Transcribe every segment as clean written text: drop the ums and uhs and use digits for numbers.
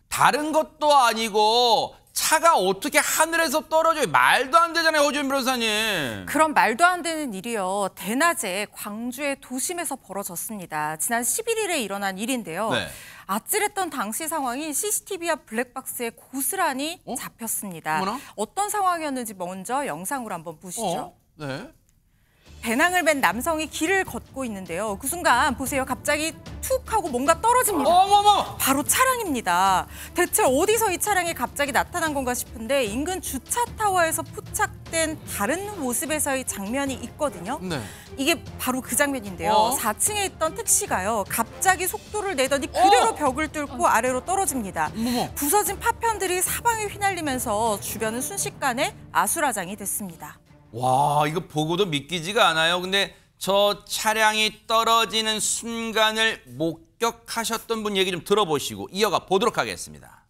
다른 것도 아니고 차가 어떻게 하늘에서 떨어져요? 말도 안 되잖아요, 허준 변호사님. 그런 말도 안 되는 일이요. 대낮에 광주의 도심에서 벌어졌습니다. 지난 11일에 일어난 일인데요. 네. 아찔했던 당시 상황이 CCTV와 블랙박스에 고스란히 잡혔습니다. 어머나? 어떤 상황이었는지 먼저 영상으로 한번 보시죠. 네. 배낭을 맨 남성이 길을 걷고 있는데요. 그 순간 보세요. 갑자기 툭 하고 뭔가 떨어집니다. 어머머! 바로 차량입니다. 대체 어디서 이 차량이 갑자기 나타난 건가 싶은데 인근 주차타워에서 포착된 다른 모습에서의 장면이 있거든요. 네. 이게 바로 그 장면인데요. 4층에 있던 택시가요. 갑자기 속도를 내더니 그대로 벽을 뚫고 아래로 떨어집니다. 어머머. 부서진 파편들이 사방에 휘날리면서 주변은 순식간에 아수라장이 됐습니다. 와, 이거 보고도 믿기지가 않아요. 근데 저 차량이 떨어지는 순간을 목격하셨던 분 얘기 좀 들어보시고 이어가 보도록 하겠습니다.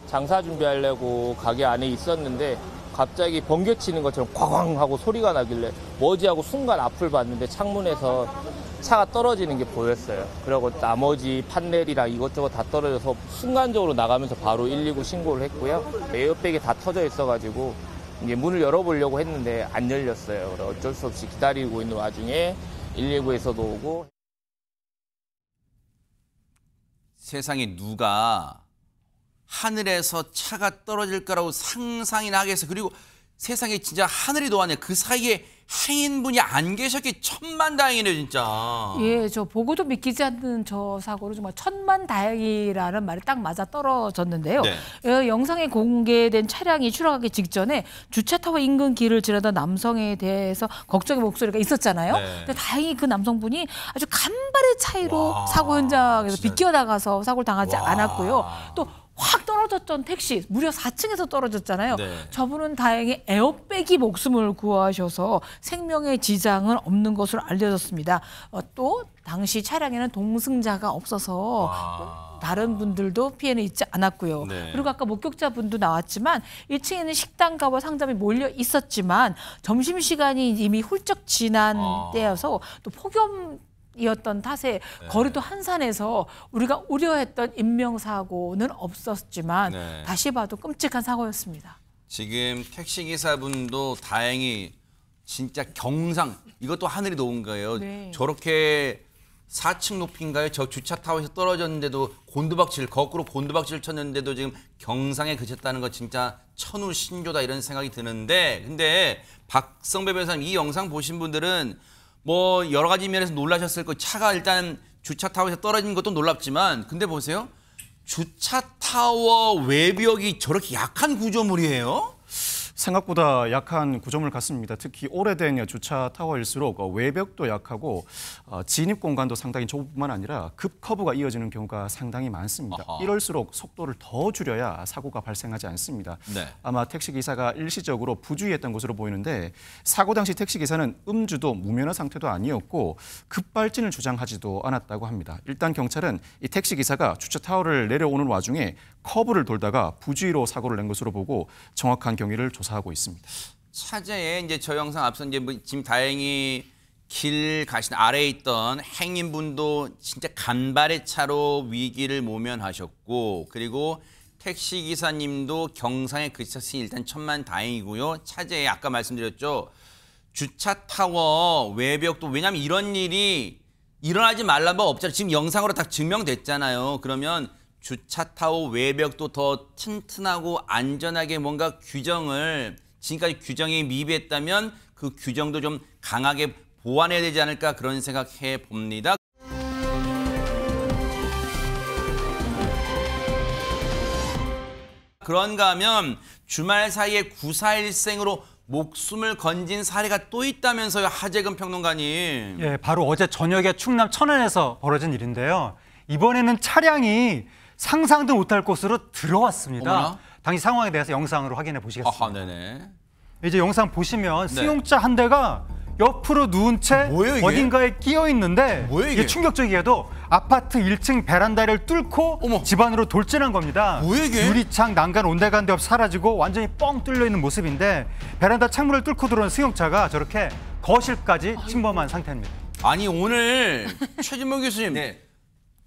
장사 준비하려고 가게 안에 있었는데 갑자기 번개 치는 것처럼 꽝꽝 하고 소리가 나길래 뭐지 하고 순간 앞을 봤는데 창문에서 차가 떨어지는 게 보였어요. 그리고 나머지 판넬이랑 이것저것 다 떨어져서 순간적으로 나가면서 바로 119 신고를 했고요. 에어백이 다 터져 있어가지고 이제 문을 열어보려고 했는데 안 열렸어요. 그래서 어쩔 수 없이 기다리고 있는 와중에 119에서도 오고. 세상에 누가 하늘에서 차가 떨어질 거라고 상상이나 하겠어. 그리고 세상에 진짜 하늘이 도하네. 그 사이에 행인분이 안 계셨기 천만다행이네 진짜. 예, 저 보고도 믿기지 않는 저 사고로 정말 천만다행이라는 말이 딱 맞아 떨어졌는데요. 네. 영상에 공개된 차량이 출항하기 직전에 주차타워 인근 길을 지나던 남성에 대해서 걱정의 목소리가 있었잖아요. 네. 근데 다행히 그 남성분이 아주 간발의 차이로 와, 사고 현장에서 진짜. 비껴나가서 사고를 당하지 와. 않았고요. 또 확 떨어졌던 택시, 무려 4층에서 떨어졌잖아요. 네. 저분은 다행히 에어백이 목숨을 구하셔서 생명의 지장은 없는 것으로 알려졌습니다. 또 당시 차량에는 동승자가 없어서 다른 분들도 피해는 있지 않았고요. 네. 그리고 아까 목격자분도 나왔지만 1층에는 식당가와 상점이 몰려 있었지만 점심시간이 이미 훌쩍 지난 때여서 또 폭염이었던 탓에 거리도 한산해서 우리가 우려했던 인명사고는 없었지만 다시 봐도 끔찍한 사고였습니다. 지금 택시기사분도 다행히 진짜 경상, 이것도 하늘이 도운 거예요. 네. 저렇게 4층 높이인가요? 저 주차타워에서 떨어졌는데도 거꾸로 곤두박질을 쳤는데도 지금 경상에 그쳤다는 거 진짜 천우신조다 이런 생각이 드는데, 근데 박성배 변호사님 이 영상 보신 분들은 뭐 여러 가지 면에서 놀라셨을 거예요. 차가 일단 주차타워에서 떨어진 것도 놀랍지만, 근데 보세요. 주차타워 외벽이 저렇게 약한 구조물이에요? 생각보다 약한 구조물 같습니다. 특히 오래된 주차 타워일수록 외벽도 약하고 진입 공간도 상당히 좁을 뿐만 아니라 급커브가 이어지는 경우가 상당히 많습니다. 아하. 이럴수록 속도를 더 줄여야 사고가 발생하지 않습니다. 네. 아마 택시기사가 일시적으로 부주의했던 것으로 보이는데 사고 당시 택시기사는 음주도 무면허 상태도 아니었고 급발진을 주장하지도 않았다고 합니다. 일단 경찰은 이 택시기사가 주차 타워를 내려오는 와중에 커브를 돌다가 부주의로 사고를 낸 것으로 보고 정확한 경위를 조사하고 있습니다. 차제에 이제 저 영상 앞서 이제 뭐 지금 다행히 길 가신 아래에 있던 행인분도 진짜 간발의 차로 위기를 모면하셨고, 그리고 택시 기사님도 경상에 그쳤으니 일단 천만다행이고요. 차제에 아까 말씀드렸죠. 주차 타워 외벽도, 왜냐하면 이런 일이 일어나지 말란 법 없잖아요. 지금 영상으로 다 증명됐잖아요. 그러면 주차 타워 외벽도 더 튼튼하고 안전하게 뭔가 규정을, 지금까지 규정이 미비했다면 그 규정도 좀 강하게 보완해야 되지 않을까 그런 생각해 봅니다. 그런가 하면 주말 사이에 9.4일생으로 목숨을 건진 사례가 또 있다면서요, 하재근 평론가님. 예, 바로 어제 저녁에 충남 천안에서 벌어진 일인데요. 이번에는 차량이 상상도 못할 곳으로 들어왔습니다. 어머나? 당시 상황에 대해서 영상으로 확인해 보시겠습니다. 아하, 네네. 이제 영상 보시면 승용차 한 대가 옆으로 누운 채 뭐예요, 이게? 어딘가에 끼어 있는데 뭐예요, 이게? 충격적이게도 아파트 1층 베란다를 뚫고 어머. 집 안으로 돌진한 겁니다. 뭐예요, 이게? 유리창, 난간, 온데간데 없이 사라지고 완전히 뻥 뚫려 있는 모습인데 베란다 창문을 뚫고 들어온 승용차가 저렇게 거실까지 침범한 상태입니다. 아니 오늘 최진봉 교수님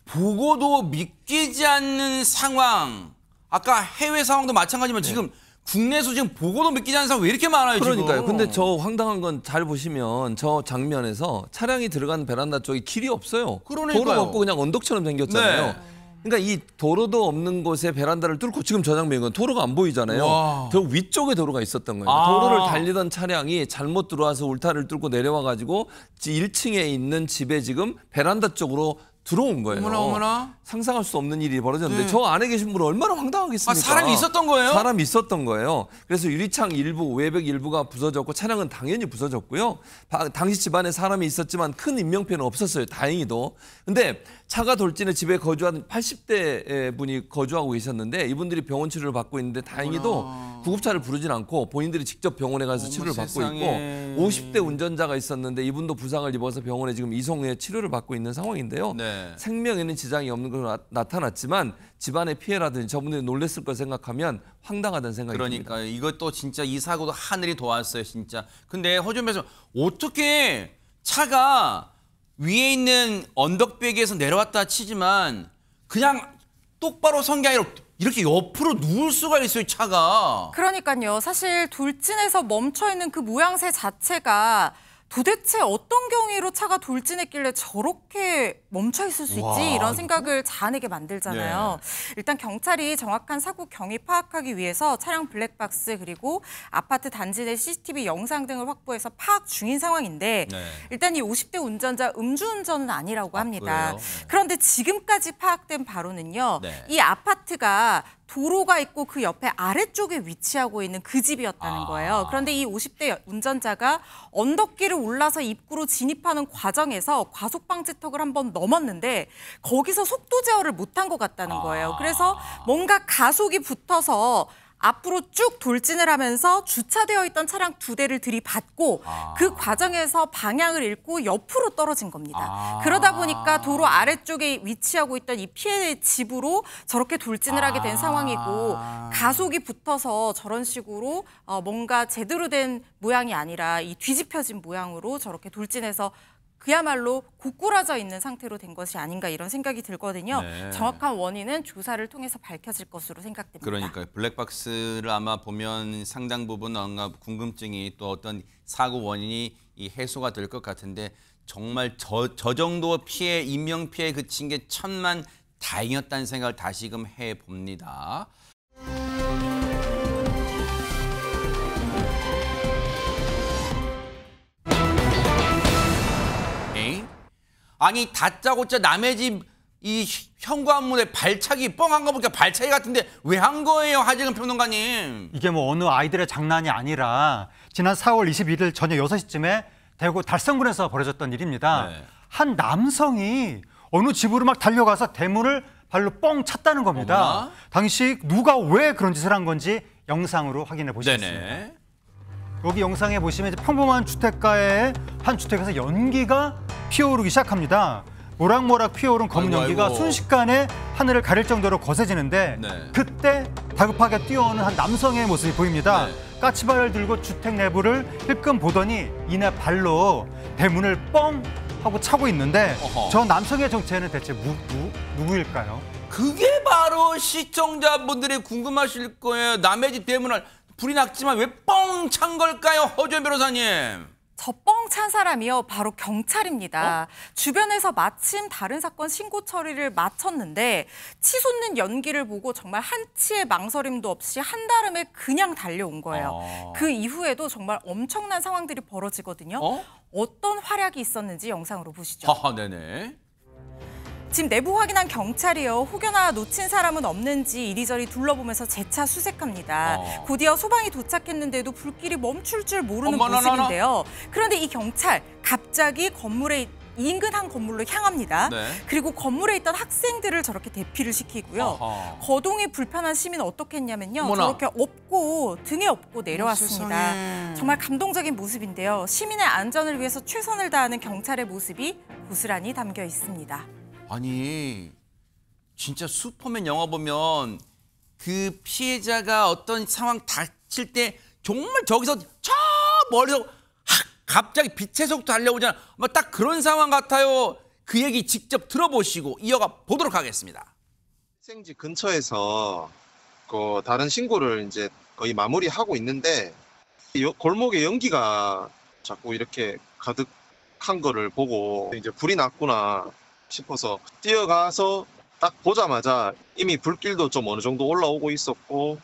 보고도 믿기지 않는 상황. 아까 해외 상황도 마찬가지지만 지금 국내에서 지금 보고도 믿기지 않는 상황 왜 이렇게 많아요, 그러니까요. 지금? 근데 저 황당한 건 잘 보시면 저 장면에서 차량이 들어간 베란다 쪽에 길이 없어요. 그러니까요. 도로가 없고 그냥 언덕처럼 생겼잖아요. 네. 그러니까 이 도로도 없는 곳에 베란다를 뚫고 지금 저 장면은 도로가 안 보이잖아요. 와. 저 위쪽에 도로가 있었던 거예요. 아. 도로를 달리던 차량이 잘못 들어와서 울타리를 뚫고 내려와 가지고 1층에 있는 집에 지금 베란다 쪽으로 들어온 거예요. 어머나, 어머나. 상상할 수 없는 일이 벌어졌는데 네. 저 안에 계신 분은 얼마나 황당하겠습니까? 아, 사람이 있었던 거예요? 사람이 있었던 거예요. 그래서 유리창 일부, 외벽 일부가 부서졌고 차량은 당연히 부서졌고요. 당시 집안에 사람이 있었지만 큰 인명피해는 없었어요. 다행히도. 근데 차가 돌진해 집에 거주한 80대 분이 거주하고 계셨는데 이분들이 병원 치료를 받고 있는데 다행히도 구급차를 부르진 않고 본인들이 직접 병원에 가서 치료를 받고 세상에. 있고 50대 운전자가 있었는데 이분도 부상을 입어서 병원에 지금 이송해 치료를 받고 있는 상황인데요. 네. 생명에는 지장이 없는 걸 나타났지만 집안의 피해라든지 저분들이 놀랬을 걸 생각하면 황당하다는 생각이 듭니다. 그러니까 이것도 진짜 이 사고도 하늘이 도왔어요, 진짜. 근데 허준배서 어떻게 차가 위에 있는 언덕배기에서 내려왔다 치지만 그냥 똑바로 선 게 아니라 이렇게 옆으로 누울 수가 있어요, 차가. 그러니까요. 사실 돌진해서 멈춰있는 그 모양새 자체가 도대체 어떤 경위로 차가 돌진했길래 저렇게 멈춰있을 수 있지? 이런 생각을 자아내게 만들잖아요. 일단 경찰이 정확한 사고 경위 파악하기 위해서 차량 블랙박스 그리고 아파트 단지 내 CCTV 영상 등을 확보해서 파악 중인 상황인데 일단 이 50대 운전자 음주운전은 아니라고 합니다. 그래요? 그런데 지금까지 파악된 바로는요. 네. 이 아파트가 도로가 있고 그 옆에 아래쪽에 위치하고 있는 그 집이었다는 거예요. 그런데 이 50대 운전자가 언덕길을 올라서 입구로 진입하는 과정에서 과속방지턱을 한번 넘었는데 거기서 속도 제어를 못한 것 같다는 거예요. 그래서 뭔가 가속이 붙어서 앞으로 쭉 돌진을 하면서 주차되어 있던 차량 2대를 들이받고 그 과정에서 방향을 잃고 옆으로 떨어진 겁니다. 그러다 보니까 도로 아래쪽에 위치하고 있던 이 피해의 집으로 저렇게 돌진을 하게 된 상황이고 가속이 붙어서 저런 식으로 뭔가 제대로 된 모양이 아니라 이 뒤집혀진 모양으로 저렇게 돌진해서 그야말로 고꾸라져 있는 상태로 된 것이 아닌가 이런 생각이 들거든요. 네. 정확한 원인은 조사를 통해서 밝혀질 것으로 생각됩니다. 그러니까요. 블랙박스를 아마 보면 상당 부분 뭔가 궁금증이 또 어떤 사고 원인이 이 해소가 될 것 같은데 정말 저 정도 피해, 인명 피해에 그친 게 천만 다행이었다는 생각을 다시금 해봅니다. 에이? 아니 다짜고짜 남의 집 이 현관문에 발차기 뻥한 거 보니까 발차기 같은데 왜 한 거예요, 하재근 평론가님? 이게 뭐 어느 아이들의 장난이 아니라 지난 4월 21일 저녁 6시쯤에 대구 달성군에서 벌어졌던 일입니다. 네. 한 남성이 어느 집으로 막 달려가서 대문을 발로 뻥 찼다는 겁니다. 어머나. 당시 누가 왜 그런 짓을 한 건지 영상으로 확인해 보시겠습니다. 네네. 여기 영상에 보시면 이제 평범한 주택가의 한 주택에서 연기가 피어오르기 시작합니다. 모락모락 피어오른 검은 아이고, 연기가 아이고. 순식간에 하늘을 가릴 정도로 거세지는데 네. 그때 다급하게 뛰어오는 한 남성의 모습이 보입니다. 네. 까치발을 들고 주택 내부를 힐끔 보더니 이내 발로 대문을 뻥 하고 차고 있는데 어허. 저 남성의 정체는 대체 누구일까요? 그게 바로 시청자분들이 궁금하실 거예요. 남의 집 대문을 불이 났지만 왜 뻥 찬 걸까요, 허준 변호사님? 저 뻥 찬 사람이요, 바로 경찰입니다. 주변에서 마침 다른 사건 신고 처리를 마쳤는데 치솟는 연기를 보고 정말 한치의 망설임도 없이 한달음에 그냥 달려온 거예요. 그 이후에도 정말 엄청난 상황들이 벌어지거든요. 어떤 활약이 있었는지 영상으로 보시죠. 하하, 네네. 지금 내부 확인한 경찰이요. 혹여나 놓친 사람은 없는지 이리저리 둘러보면서 재차 수색합니다. 곧이어 소방이 도착했는데도 불길이 멈출 줄 모르는 어머나나나. 모습인데요. 그런데 이 경찰 갑자기 건물에 인근 한 건물로 향합니다. 네. 그리고 건물에 있던 학생들을 저렇게 대피를 시키고요. 아하. 거동이 불편한 시민은 어떻게 했냐면요. 어머나. 저렇게 업고 등에 업고 내려왔습니다. 세상에. 정말 감동적인 모습인데요. 시민의 안전을 위해서 최선을 다하는 경찰의 모습이 고스란히 담겨 있습니다. 아니 진짜 슈퍼맨 영화 보면 그 피해자가 어떤 상황 닥칠 때 정말 저기서 저 멀리서 갑자기 빛의 속도 달려오잖아. 막 딱 그런 상황 같아요. 그 얘기 직접 들어보시고 이어가 보도록 하겠습니다. 생지 근처에서 그 다른 신고를 이제 거의 마무리하고 있는데 골목에 연기가 자꾸 이렇게 가득한 거를 보고 이제 불이 났구나 싶어서 뛰어가서 딱 보자마자 이미 불길도 좀 어느 정도 올라오고 있었고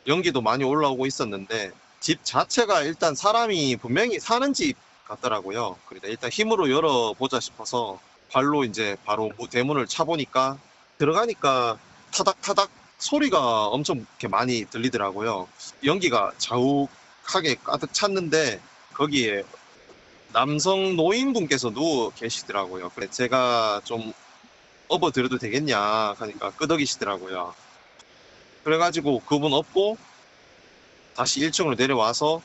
연기도 많이 올라오고 있었는데 집 자체가 일단 사람이 분명히 사는 집 같더라고요. 그러니까 일단 힘으로 열어보자 싶어서 발로 이제 바로 대문을 차보니까 들어가니까 타닥타닥 소리가 엄청 이렇게 많이 들리더라고요. 연기가 자욱하게 가득 찼는데 거기에 남성 노인분께서 누워 계시더라고요. 그래 제가 좀 업어드려도 되겠냐 하니까 끄덕이시더라고요. 그래가지고 그분 업고 다시 1층으로 내려와서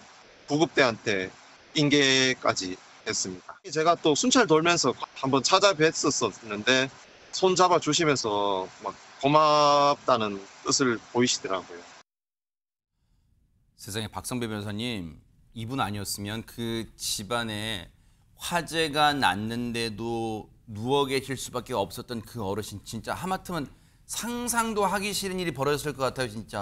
구급대한테 인계까지 했습니다. 제가 또 순찰 돌면서 한번 찾아뵀었는데 손 잡아 주시면서 막 고맙다는 뜻을 보이시더라고요. 세상에, 박성배 변호사님, 이분 아니었으면 그 집안에 화재가 났는데도 누워 계실 수밖에 없었던 그 어르신, 진짜 하마터면 상상도 하기 싫은 일이 벌어졌을 것 같아요, 진짜.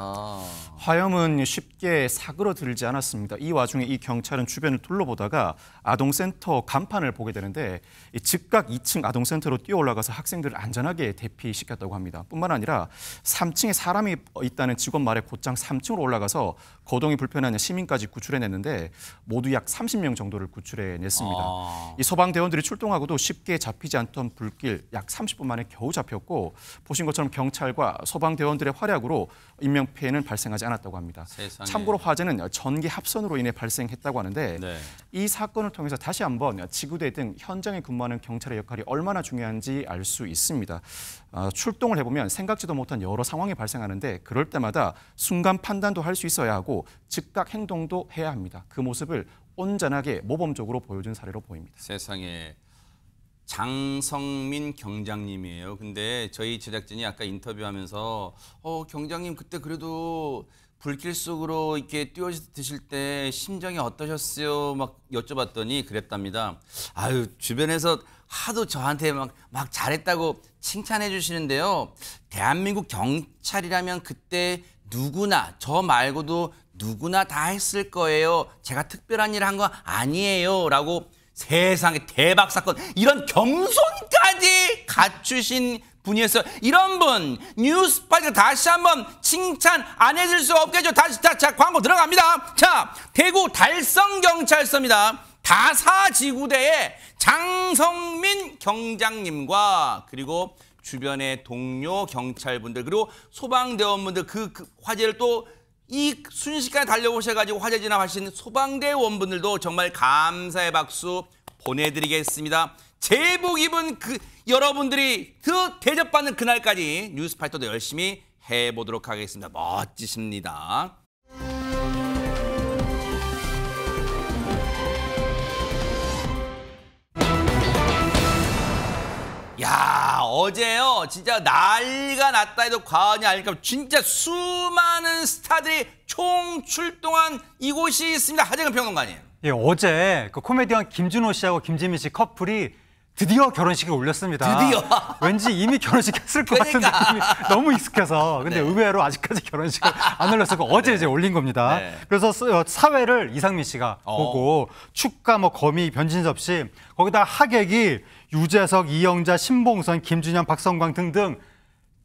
화염은 쉽게 사그러들지 않았습니다. 이 와중에 이 경찰은 주변을 둘러보다가 아동센터 간판을 보게 되는데 즉각 2층 아동센터로 뛰어 올라가서 학생들을 안전하게 대피시켰다고 합니다. 뿐만 아니라 3층에 사람이 있다는 직원 말에 곧장 3층으로 올라가서 거동이 불편한 시민까지 구출해냈는데 모두 약 30명 정도를 구출해냈습니다. 이 소방대원들이 출동하고도 쉽게 잡히지 않던 불길 약 30분 만에 겨우 잡혔고, 보신 것처럼 경찰과 소방대원들의 활약으로 인명피해는 발생하지 않았다고 합니다. 세상에. 참고로 화재는 전기 합선으로 인해 발생했다고 하는데 네. 이 사건을 통해서 다시 한번 지구대 등 현장에 근무하는 경찰의 역할이 얼마나 중요한지 알 수 있습니다. 출동을 해보면 생각지도 못한 여러 상황이 발생하는데 그럴 때마다 순간 판단도 할 수 있어야 하고 즉각 행동도 해야 합니다. 그 모습을 온전하게 모범적으로 보여준 사례로 보입니다. 세상에. 장성민 경장님이에요. 근데 저희 제작진이 아까 인터뷰하면서 경장님 그때 그래도 불길 속으로 이렇게 뛰어드실 때 심정이 어떠셨어요? 막 여쭤봤더니 그랬답니다. 아유, 주변에서 하도 저한테 막 잘했다고 칭찬해 주시는데요. 대한민국 경찰이라면 그때 누구나, 저 말고도 누구나 다 했을 거예요. 제가 특별한 일을 한 거 아니에요. 라고 세상에 대박 사건, 이런 겸손까지 갖추신 분이었어요. 이런 분 뉴스파이가 다시 한번 칭찬 안 해줄 수 없겠죠. 다시 자 광고 들어갑니다. 자, 대구 달성경찰서입니다. 다사지구대의 장성민 경장님과 그리고 주변의 동료 경찰분들 그리고 소방대원분들 그 화재를 또 이 순식간에 달려오셔가지고 화재 진압하신 소방대원분들도 정말 감사의 박수 보내드리겠습니다. 제복 입은 그 여러분들이 대접받는 그날까지 뉴스파이터도 열심히 해보도록 하겠습니다. 멋지십니다. 야, 어제요 진짜 난리가 났다 해도 과언이 아닐까. 진짜 수많은 스타들이 총출동한 이곳이 있습니다. 하재근 평론가님. 예, 어제 그 코미디언 김준호 씨하고 김지민 씨 커플이 드디어 결혼식을 올렸습니다. 드디어. 왠지 이미 결혼식 했을 것 같은 느낌이 너무 익숙해서. 근데 네. 의외로 아직까지 결혼식을 안 올렸었고 어제 이제 올린 겁니다. 네. 그래서 사회를 이상민 씨가 보고 축가 거미 변진 접시 거기다 하객이 유재석, 이영자, 신봉선, 김준현, 박성광 등등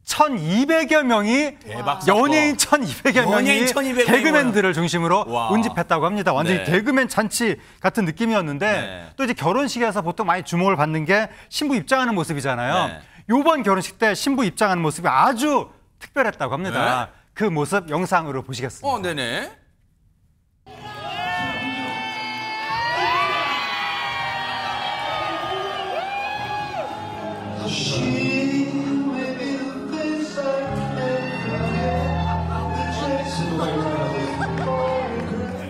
1,200여 명이 대박 사건. 연예인 1,200여 연예인 명이 1,200 개그맨들을 중심으로 와. 운집했다고 합니다. 완전히 네. 개그맨 잔치 같은 느낌이었는데 네. 또 이제 결혼식에서 보통 많이 주목을 받는 게 신부 입장하는 모습이잖아요. 네. 이번 결혼식 때 신부 입장하는 모습이 아주 특별했다고 합니다. 네. 그 모습 영상으로 보시겠습니다. 네네.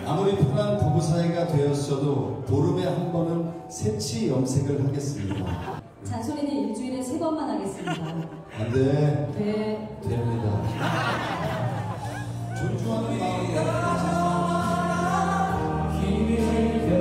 아무리 편한 부부 사이가 되었어도 보름에 한 번은 새치 염색을 하겠습니다. 잔소리는 일주일에 3번만 하겠습니다. 안 돼. 네. 됩니다. 존중하는 마음으로 길을 겨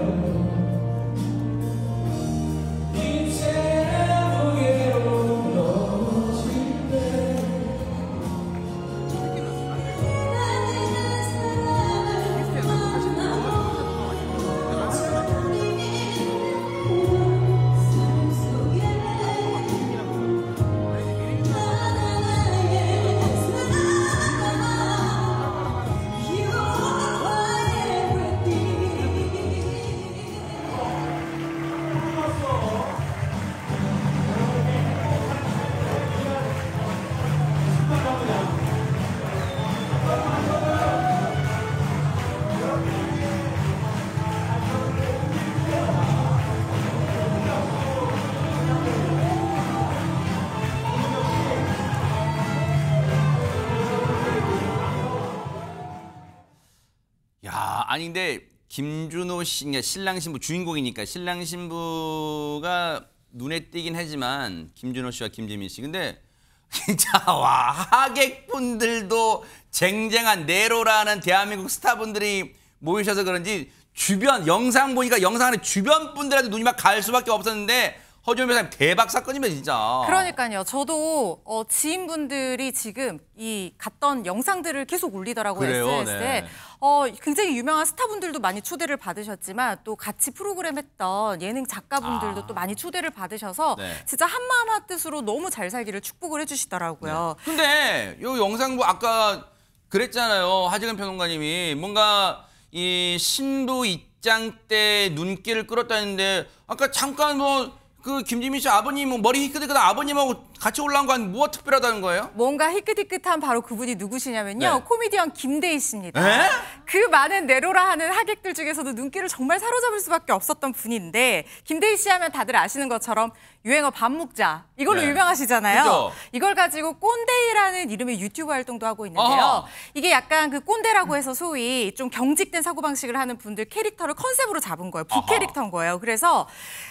아니 근데 김준호 씨, 그러니까 신랑 신부 주인공이니까 신랑 신부가 눈에 띄긴 하지만 김준호 씨와 김지민 씨. 근데 진짜 와 하객분들도 쟁쟁한 네로라는 대한민국 스타분들이 모이셔서 그런지 주변 영상 보니까 영상 안에 주변 분들한테 눈이 막 갈 수밖에 없었는데 허지원 변호사님 대박 사건이면 진짜. 그러니까요. 저도 지인분들이 지금 이 갔던 영상들을 계속 올리더라고요. 그래요? SNS에. 네. 굉장히 유명한 스타분들도 많이 초대를 받으셨지만 또 같이 프로그램 했던 예능 작가분들도 또 많이 초대를 받으셔서 네. 진짜 한마음 한뜻으로 너무 잘 살기를 축복을 해주시더라고요. 네. 근데 요 영상부 아까 그랬잖아요. 하재근 평론가님이 뭔가 이 신부 입장 때 눈길을 끌었다는데 아까 잠깐 뭐 그 김지민 씨 아버님 뭐 머리 희끗희끗한 아버님하고 같이 올라온 건 뭐가 특별하다는 거예요? 뭔가 희끗희끗한 바로 그분이 누구시냐면요. 네. 코미디언 김대희 씨입니다. 에? 그 많은 네로라 하는 하객들 중에서도 눈길을 정말 사로잡을 수밖에 없었던 분인데 김대희 씨 하면 다들 아시는 것처럼 유행어 밥 먹자 이걸로 네. 유명하시잖아요. 그죠? 이걸 가지고 꼰대이라는 이름의 유튜브 활동도 하고 있는데요. 어허. 이게 약간 그 꼰대라고 해서 소위 좀 경직된 사고방식을 하는 분들 캐릭터를 컨셉으로 잡은 거예요. 부캐릭터인 거예요. 그래서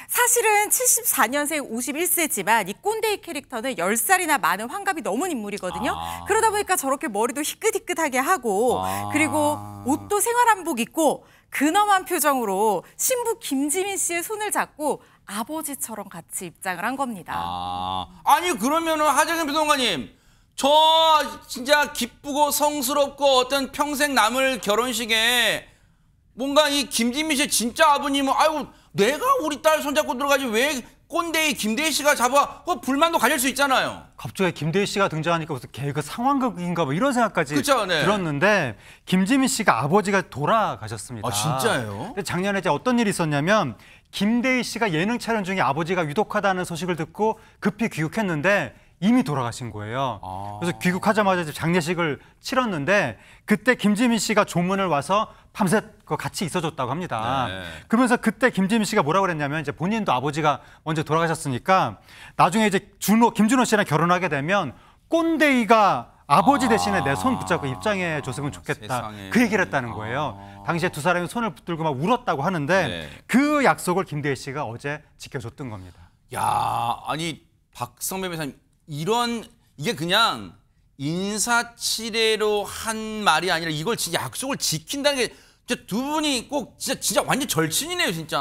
사실은 74년생 51세지만 이 꼰대이 캐릭터는 10살이나 많은 환갑이 넘은 인물이거든요. 그러다 보니까 저렇게 머리도 희끗희끗하게 하고 그리고 옷도 생활한복 입고 근엄한 표정으로 신부 김지민 씨의 손을 잡고 아버지처럼 같이 입장을 한 겁니다. 아니 그러면은 하재근 평론가님 저 진짜 기쁘고 성스럽고 어떤 평생 남을 결혼식에 뭔가 이 김지민 씨의 진짜 아버님은 아이고 내가 우리 딸 손잡고 들어가지 왜 꼰대이 김대희 씨가 잡아 불만도 가질 수 있잖아요. 갑자기 김대희 씨가 등장하니까 무슨 개그 상황극인가 뭐 이런 생각까지 그쵸, 네. 들었는데 김지민 씨가 아버지가 돌아가셨습니다. 아 진짜예요? 근데 작년에 이제 어떤 일이 있었냐면 김대희 씨가 예능 촬영 중에 아버지가 위독하다는 소식을 듣고 급히 귀국했는데 이미 돌아가신 거예요. 그래서 귀국하자마자 이제 장례식을 치렀는데 그때 김지민 씨가 조문을 와서 밤새 같이 있어줬다고 합니다. 네. 그러면서 그때 김지민 씨가 뭐라고 그랬냐면 이제 본인도 아버지가 먼저 돌아가셨으니까 나중에 이제 김준호 씨랑 결혼하게 되면 꼰대이가 아버지 대신에 내 손 붙잡고 입장해 줬으면 좋겠다. 세상에. 그 얘기를 했다는 거예요. 당시에 두 사람이 손을 붙들고 막 울었다고 하는데 네. 그 약속을 김대희 씨가 어제 지켜줬던 겁니다. 야, 아니 박성배 변호사님 이런 이게 그냥 인사치레로 한 말이 아니라 이걸 진짜 약속을 지킨다는 게 진짜 두 분이 꼭 진짜 완전 절친이네요, 진짜.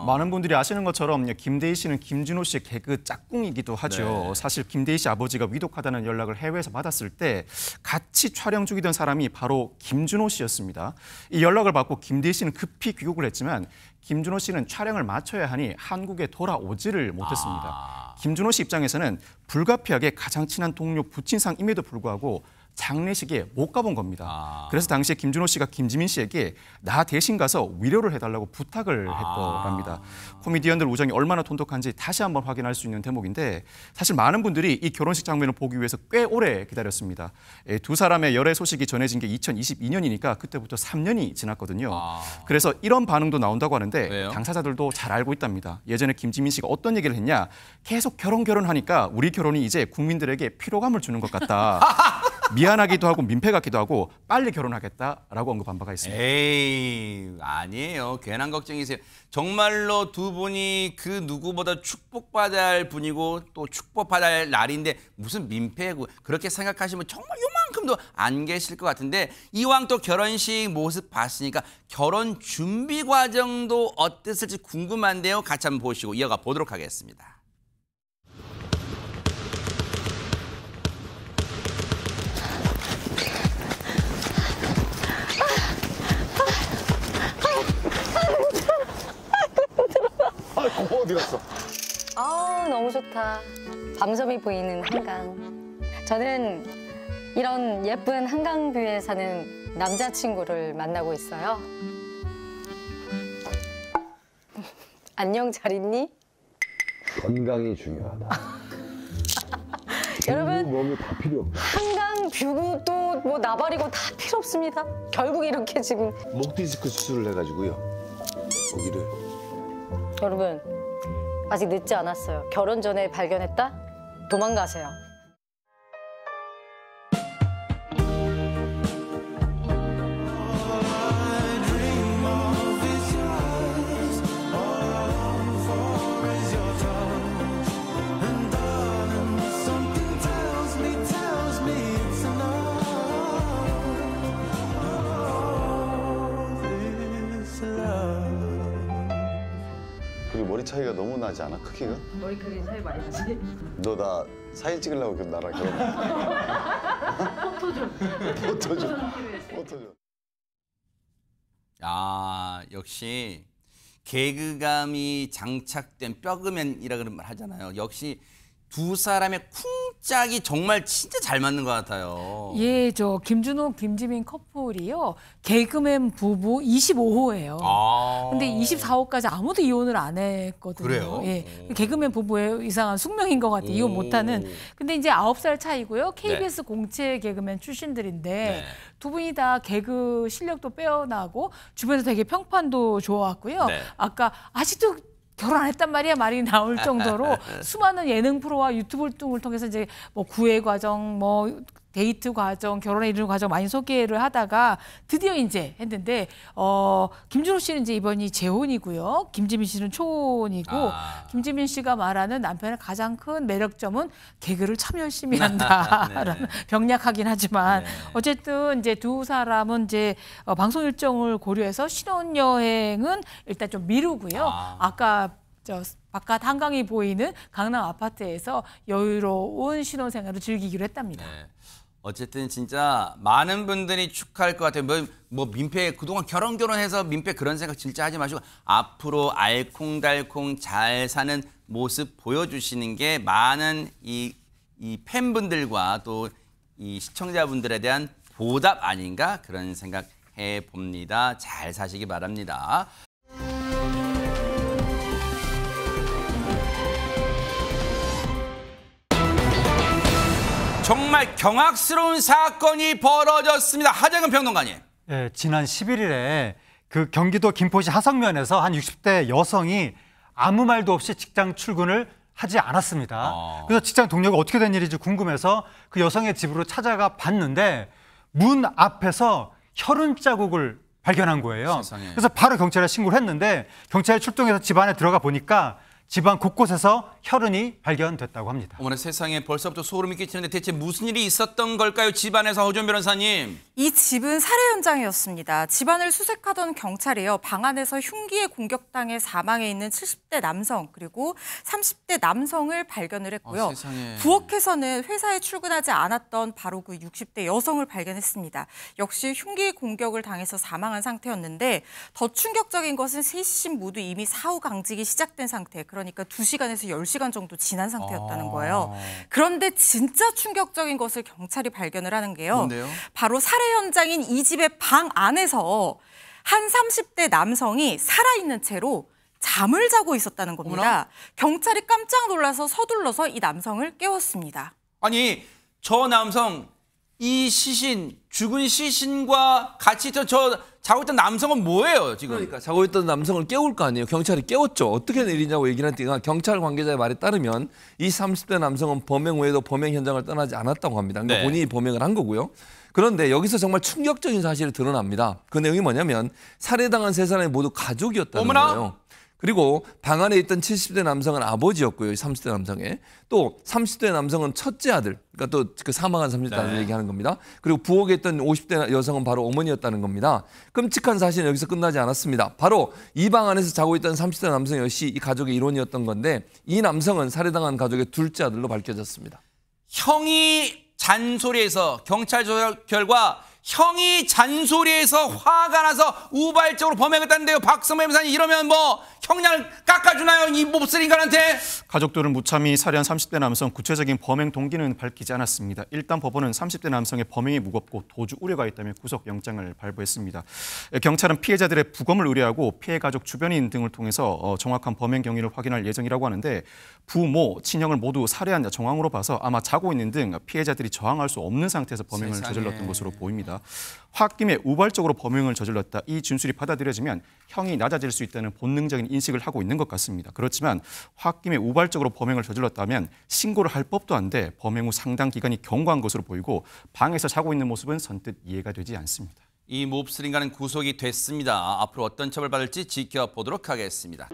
많은 분들이 아시는 것처럼 김대희 씨는 김준호 씨의 개그 짝꿍이기도 하죠. 네. 사실 김대희 씨 아버지가 위독하다는 연락을 해외에서 받았을 때 같이 촬영 중이던 사람이 바로 김준호 씨였습니다. 이 연락을 받고 김대희 씨는 급히 귀국을 했지만 김준호 씨는 촬영을 마쳐야 하니 한국에 돌아오지를 못했습니다. 김준호 씨 입장에서는 불가피하게 가장 친한 동료 부친상임에도 불구하고 장례식에 못 가본 겁니다. 그래서 당시에 김준호 씨가 김지민 씨에게 나 대신 가서 위로를 해달라고 부탁을 했더랍니다. 코미디언들 우정이 얼마나 돈독한지 다시 한번 확인할 수 있는 대목인데 사실 많은 분들이 이 결혼식 장면을 보기 위해서 꽤 오래 기다렸습니다. 두 사람의 열애 소식이 전해진 게 2022년이니까 그때부터 3년이 지났거든요. 그래서 이런 반응도 나온다고 하는데 왜요? 당사자들도 잘 알고 있답니다. 예전에 김지민 씨가 어떤 얘기를 했냐. 계속 결혼하니까 우리 결혼이 이제 국민들에게 피로감을 주는 것 같다. 미안하기도 하고 민폐 같기도 하고 빨리 결혼하겠다라고 언급한 바가 있습니다. 에이, 아니에요. 괜한 걱정이세요. 정말로 두 분이 그 누구보다 축복받아야 할 분이고 또 축복받아야 할 날인데 무슨 민폐고 그렇게 생각하시면 정말 요만큼도 안 계실 것 같은데 이왕 또 결혼식 모습 봤으니까 결혼 준비 과정도 어땠을지 궁금한데요. 같이 한번 보시고 이어가 보도록 하겠습니다. 어디 갔어? 너무 좋다. 밤섬이 보이는 한강. 저는 이런 예쁜 한강뷰에 사는 남자친구를 만나고 있어요. 안녕, 잘 있니? 건강이 중요하다. 여러분, 몸이 다 필요 없다. 한강 뷰도 뭐 나발이고 다 필요 없습니다. 결국 이렇게 지금 목 디스크 수술을 해가지고요. 거기를. 여러분, 아직 늦지 않았어요. 결혼 전에 발견했다? 도망가세요. 차이가 너무 나지 않아? 크기가? 머리카락이 차이 많이 나지? 너 나 사진 찍으려고 나랑 결혼. 포토존. 아, 역시 개그감이 장착된 뼈그맨이라 그런 말 하잖아요. 역시 두 사람의 쿵짝이 정말 진짜 잘 맞는 것 같아요. 예, 저 김준호, 김지민 커플이요. 개그맨 부부 25호예요. 근데 24호까지 아무도 이혼을 안 했거든요. 그래요? 예. 개그맨 부부의 이상한 숙명인 것 같아요. 이혼 못하는. 근데 이제 9살 차이고요. KBS 공채 개그맨 출신들인데 네. 두 분이 다 개그 실력도 빼어나고 주변에서 되게 평판도 좋았고요. 네. 아까 아직도 결혼 안 했단 말이야 말이 나올 정도로 수많은 예능 프로와 유튜브 등을 통해서 이제 뭐 구애 과정, 뭐 데이트 과정, 결혼에 이르는 과정 많이 소개를 하다가 드디어 이제 했는데 김준호 씨는 이제 이번이 재혼이고요. 김지민 씨는 초혼이고 김지민 씨가 말하는 남편의 가장 큰 매력점은 개그를 참 열심히 한다라는 병약하긴 하지만 어쨌든 이제 두 사람은 이제 방송 일정을 고려해서 신혼여행은 일단 좀 미루고요. 아까 바깥 한강이 보이는 강남 아파트에서 여유로운 신혼생활을 즐기기로 했답니다. 네. 어쨌든 진짜 많은 분들이 축하할 것 같아요. 뭐 민폐 그동안 결혼해서 민폐 그런 생각 진짜 하지 마시고 앞으로 알콩달콩 잘 사는 모습 보여주시는 게 많은 이 팬분들과 또 이 시청자분들에 대한 보답 아닌가 그런 생각해 봅니다. 잘 사시기 바랍니다. 정말 경악스러운 사건이 벌어졌습니다. 하재근 평론가님. 네, 지난 11일에 그 경기도 김포시 하성면에서 한 60대 여성이 아무 말도 없이 직장 출근을 하지 않았습니다. 그래서 직장 동료가 어떻게 된 일인지 궁금해서 그 여성의 집으로 찾아가 봤는데 문 앞에서 혈흔 자국을 발견한 거예요. 세상에. 그래서 바로 경찰에 신고를 했는데 경찰이 출동해서 집 안에 들어가 보니까 집안 곳곳에서 혈흔이 발견됐다고 합니다. 어머나 세상에 벌써부터 소름이 끼치는데 대체 무슨 일이 있었던 걸까요? 집안에서 허준 변호사님. 이 집은 살해 현장이었습니다. 집안을 수색하던 경찰이요. 방 안에서 흉기에 공격당해 사망해 있는 70대 남성 그리고 30대 남성을 발견을 했고요. 세상에. 부엌에서는 회사에 출근하지 않았던 바로 그 60대 여성을 발견했습니다. 역시 흉기 공격을 당해서 사망한 상태였는데 더 충격적인 것은 세 신 모두 이미 사후 강직이 시작된 상태. 그러니까 2시간에서 10시간 정도 지난 상태였다는 거예요. 그런데 진짜 충격적인 것을 경찰이 발견을 하는 게요. 뭔데요? 바로 살해 현장인 이 집의 방 안에서 한 30대 남성이 살아있는 채로 잠을 자고 있었다는 겁니다. 어머나? 경찰이 깜짝 놀라서 서둘러서 이 남성을 깨웠습니다. 아니 저 남성 이 시신 죽은 시신과 같이 있던 저 자고 있던 남성은 뭐예요 지금? 그러니까 자고 있던 남성을 깨울 거 아니에요. 경찰이 깨웠죠. 어떻게 된 일이냐고 얘기를 했더니 경찰 관계자의 말에 따르면 이 30대 남성은 범행 후에도 범행 현장을 떠나지 않았다고 합니다. 그러니까 네. 본인이 범행을 한 거고요. 그런데 여기서 정말 충격적인 사실이 드러납니다. 그 내용이 뭐냐면 살해당한 세 사람이 모두 가족이었다는 어머나? 거예요. 그리고 방 안에 있던 70대 남성은 아버지였고요. 30대 남성의. 또 30대 남성은 첫째 아들. 그러니까 또 그 사망한 30대 아들 얘기하는 겁니다. 그리고 부엌에 있던 50대 여성은 바로 어머니였다는 겁니다. 끔찍한 사실은 여기서 끝나지 않았습니다. 바로 이 방 안에서 자고 있던 30대 남성 역시 이 가족의 일원이었던 건데 이 남성은 살해당한 가족의 둘째 아들로 밝혀졌습니다. 형이 잔소리해서 경찰 조사 결과 형이 잔소리해서 화가 나서 우발적으로 범행했다는데요. 박성배 변호사님 이러면 뭐 형량을 깎아주나요? 이 몹쓸 인간한테? 가족들은 무참히 살해한 30대 남성 구체적인 범행 동기는 밝히지 않았습니다. 일단 법원은 30대 남성의 범행이 무겁고 도주 우려가 있다며 구속영장을 발부했습니다. 경찰은 피해자들의 부검을 의뢰하고 피해 가족 주변인 등을 통해서 정확한 범행 경위를 확인할 예정이라고 하는데 부모, 친형을 모두 살해한 정황으로 봐서 아마 자고 있는 등 피해자들이 저항할 수 없는 상태에서 범행을 세상에. 저질렀던 것으로 보입니다. 홧김에 우발적으로 범행을 저질렀다. 이 진술이 받아들여지면 형이 낮아질 수 있다는 본능적인 인식을 하고 있는 것 같습니다. 그렇지만 홧김에 우발적으로 범행을 저질렀다면 신고를 할 법도 한데 범행 후 상당 기간이 경과한 것으로 보이고 방에서 자고 있는 모습은 선뜻 이해가 되지 않습니다. 이 몹쓸 인간은 구속이 됐습니다. 앞으로 어떤 처벌받을지 지켜보도록 하겠습니다.